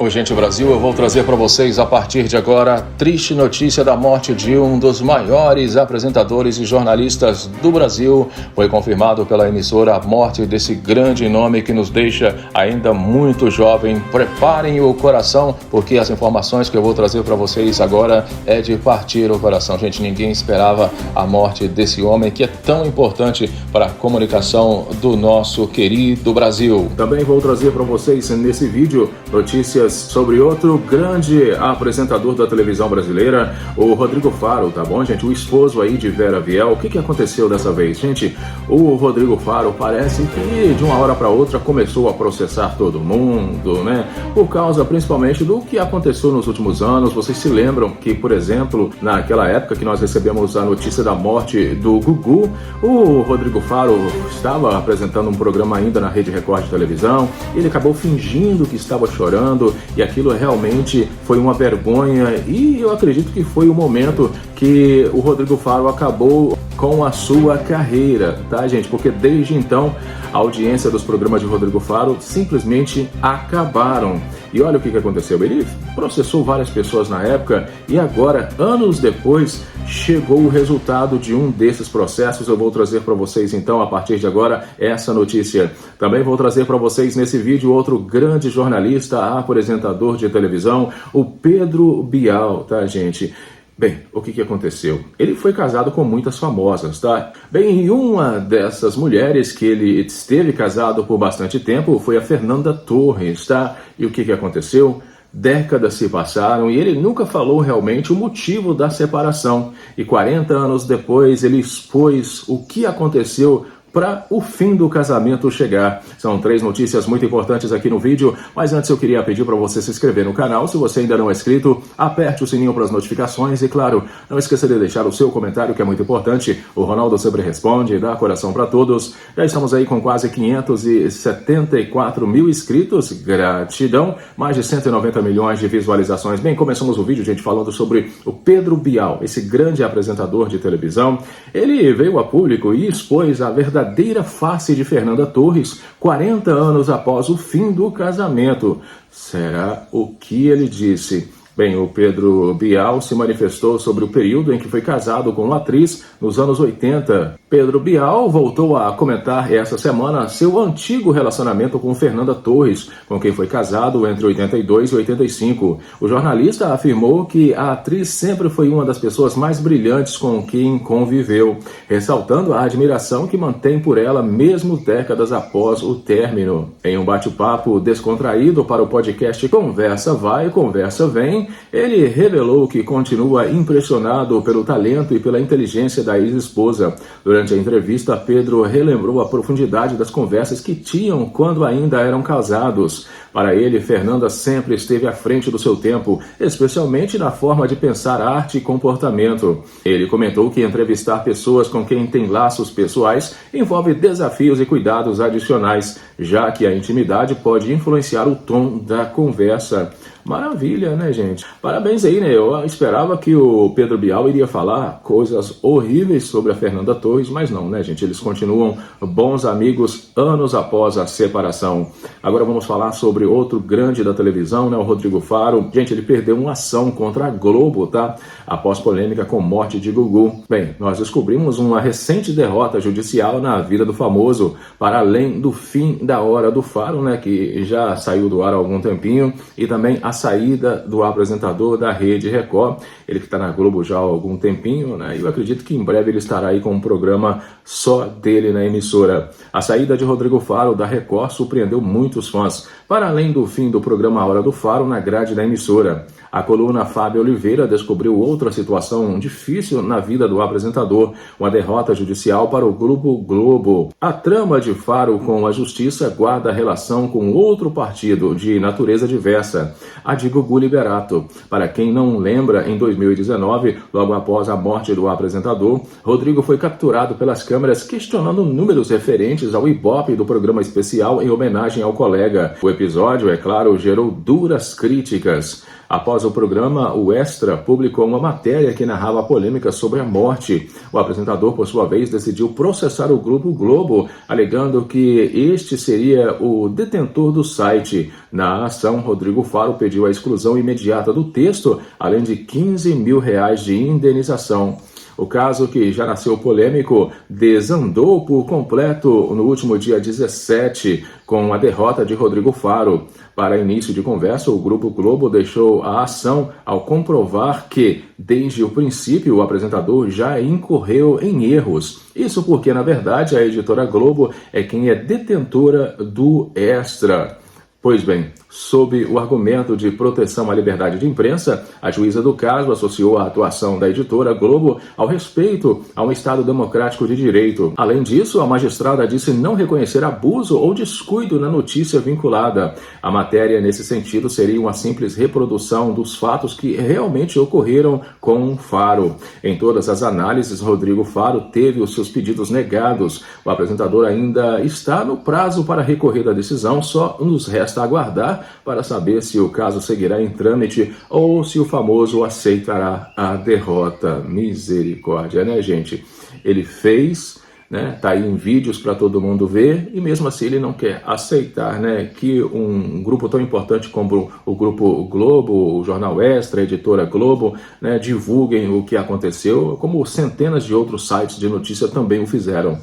Oi, gente, Brasil, eu vou trazer para vocês a partir de agora a triste notícia da morte de um dos maiores apresentadores e jornalistas do Brasil. Foi confirmado pela emissora a morte desse grande nome que nos deixa ainda muito jovem. Preparem o coração, porque as informações que eu vou trazer para vocês agora é de partir o coração. Gente, ninguém esperava a morte desse homem que é tão importante para a comunicação do nosso querido Brasil. Também vou trazer para vocês nesse vídeo notícias sobre outro grande apresentador da televisão brasileira, o Rodrigo Faro, tá bom, gente? O esposo aí de Vera Viel. O que aconteceu dessa vez, gente? O Rodrigo Faro parece que de uma hora para outra começou a processar todo mundo, né? Por causa principalmente do que aconteceu nos últimos anos. Vocês se lembram que, por exemplo, naquela época que nós recebemos a notícia da morte do Gugu, o Rodrigo Faro estava apresentando um programa ainda na Rede Record de televisão. Ele acabou fingindo que estava chorando, e aquilo realmente foi uma vergonha, e eu acredito que foi o momento que o Rodrigo Faro acabou com a sua carreira, tá, gente? Porque desde então a audiência dos programas de Rodrigo Faro simplesmente acabaram. E olha o que aconteceu, ele processou várias pessoas na época e agora, anos depois, chegou o resultado de um desses processos. Eu vou trazer para vocês então, a partir de agora, essa notícia. Também vou trazer para vocês nesse vídeo outro grande jornalista, apresentador de televisão, o Pedro Bial, tá, gente? Bem, o que aconteceu? Ele foi casado com muitas famosas, tá? Bem, e uma dessas mulheres que ele esteve casado por bastante tempo foi a Fernanda Torres, tá? E o que aconteceu? Décadas se passaram e ele nunca falou realmente o motivo da separação. E 40 anos depois ele expôs o que aconteceu para o fim do casamento chegar. São 3 notícias muito importantes aqui no vídeo, mas antes eu queria pedir para você se inscrever no canal. Se você ainda não é inscrito, aperte o sininho para as notificações e, claro, não esqueça de deixar o seu comentário, que é muito importante. O Ronaldo sempre responde, dá coração para todos. Já estamos aí com quase 574 mil inscritos, gratidão, mais de 190 milhões de visualizações. Bem, começamos o vídeo, gente, falando sobre o Pedro Bial, esse grande apresentador de televisão. Ele veio a público e expôs a verdadeira face de Fernanda Torres 40 anos após o fim do casamento. Será o que ele disse? Bem, o Pedro Bial se manifestou sobre o período em que foi casado com uma atriz nos anos 80. Pedro Bial voltou a comentar essa semana seu antigo relacionamento com Fernanda Torres, com quem foi casado entre 82 e 85. O jornalista afirmou que a atriz sempre foi uma das pessoas mais brilhantes com quem conviveu, ressaltando a admiração que mantém por ela mesmo décadas após o término. Em um bate-papo descontraído para o podcast Conversa Vai, Conversa Vem, ele revelou que continua impressionado pelo talento e pela inteligência da ex-esposa. Durante a entrevista, Pedro relembrou a profundidade das conversas que tinham quando ainda eram casados. Para ele, Fernanda sempre esteve à frente do seu tempo, especialmente na forma de pensar arte e comportamento. Ele comentou que entrevistar pessoas com quem tem laços pessoais envolve desafios e cuidados adicionais, já que a intimidade pode influenciar o tom da conversa. Maravilha, né, gente? Parabéns aí, né? Eu esperava que o Pedro Bial iria falar coisas horríveis sobre a Fernanda Torres, mas não, né, gente? Eles continuam bons amigos anos após a separação. Agora vamos falar sobre outro grande da televisão, né? O Rodrigo Faro. Gente, ele perdeu uma ação contra a Globo, tá? Após polêmica com morte de Gugu. Bem, nós descobrimos uma recente derrota judicial na vida do famoso, para além do fim da Hora do Faro, né? Que já saiu do ar há algum tempinho, e também a saída do apresentador da Rede Record, ele que está na Globo já há algum tempinho, né? E eu acredito que em breve ele estará aí com um programa só dele na emissora. A saída de Rodrigo Faro da Record surpreendeu muitos fãs, para além do fim do programa Hora do Faro na grade da emissora. A coluna Fábio Oliveira descobriu outra situação difícil na vida do apresentador, uma derrota judicial para o Grupo Globo. A trama de Faro com a justiça guarda relação com outro partido de natureza diversa, a de Gugu Liberato. Para quem não lembra, em 2019, logo após a morte do apresentador, Rodrigo foi capturado pelas câmeras questionando números referentes ao Ibope do programa especial em homenagem ao colega. O episódio, é claro, gerou duras críticas. Após o programa, o Extra publicou uma matéria que narrava a polêmica sobre a morte. O apresentador, por sua vez, decidiu processar o Grupo Globo, alegando que este seria o detentor do site. Na ação, Rodrigo Faro pediu a exclusão imediata do texto, além de R$15 mil de indenização. O caso, que já nasceu polêmico, desandou por completo no último dia 17, com a derrota de Rodrigo Faro. Para início de conversa, o Grupo Globo deixou a ação ao comprovar que, desde o princípio, o apresentador já incorreu em erros. Isso porque, na verdade, a editora Globo é quem é detentora do Extra. Pois bem, sob o argumento de proteção à liberdade de imprensa, a juíza do caso associou a atuação da editora Globo ao respeito a um Estado democrático de direito. Além disso, a magistrada disse não reconhecer abuso ou descuido na notícia vinculada. A matéria, nesse sentido, seria uma simples reprodução dos fatos que realmente ocorreram com Faro. Em todas as análises, Rodrigo Faro teve os seus pedidos negados. O apresentador ainda está no prazo para recorrer da decisão, só nos resta aguardar para saber se o caso seguirá em trâmite ou se o famoso aceitará a derrota. Misericórdia, né, gente? Ele fez, né? Tá aí em vídeos para todo mundo ver, e mesmo assim ele não quer aceitar, né, que um grupo tão importante como o Grupo Globo, o Jornal Extra, a editora Globo, né, divulguem o que aconteceu, como centenas de outros sites de notícia também o fizeram.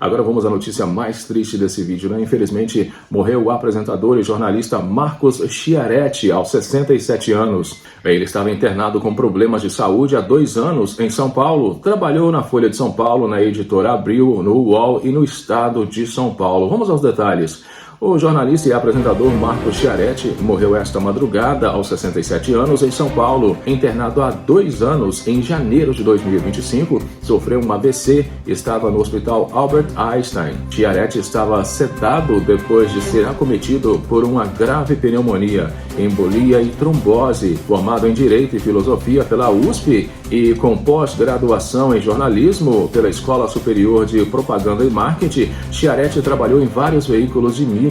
Agora vamos à notícia mais triste desse vídeo, né? Infelizmente, morreu o apresentador e jornalista Marcos Chiaretti, aos 67 anos. Ele estava internado com problemas de saúde há 2 anos em São Paulo. Trabalhou na Folha de São Paulo, na editora Abril, no UOL e no Estado de São Paulo. Vamos aos detalhes. O jornalista e apresentador Marcos Chiaretti morreu esta madrugada aos 67 anos em São Paulo. Internado há 2 anos, em janeiro de 2025, sofreu um AVC e estava no hospital Albert Einstein. Chiaretti estava sedado depois de ser acometido por uma grave pneumonia, embolia e trombose. Formado em Direito e Filosofia pela USP e com pós-graduação em jornalismo pela Escola Superior de Propaganda e Marketing, Chiaretti trabalhou em vários veículos de mídia.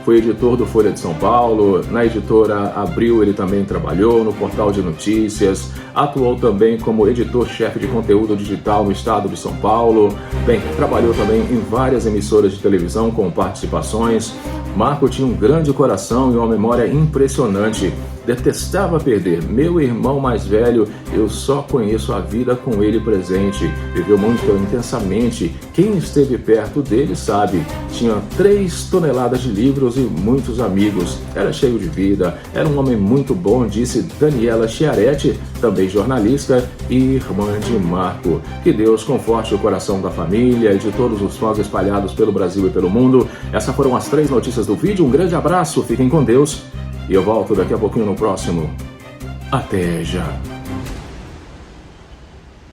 Foi editor do Folha de São Paulo, na editora Abril ele também trabalhou, no portal de notícias, atuou também como editor-chefe de conteúdo digital no Estado de São Paulo. Bem, trabalhou também em várias emissoras de televisão com participações. Marco tinha um grande coração e uma memória impressionante. Detestava perder. Meu irmão mais velho, eu só conheço a vida com ele presente. Viveu muito intensamente. Quem esteve perto dele sabe. Tinha 3 toneladas de livros e muitos amigos. Era cheio de vida. Era um homem muito bom, disse Daniela Chiaretti, também jornalista e irmã de Marco. Que Deus conforte o coração da família e de todos os fãs espalhados pelo Brasil e pelo mundo. Essas foram as 3 notícias do vídeo. Um grande abraço, fiquem com Deus. E eu volto daqui a pouquinho no próximo. Até já!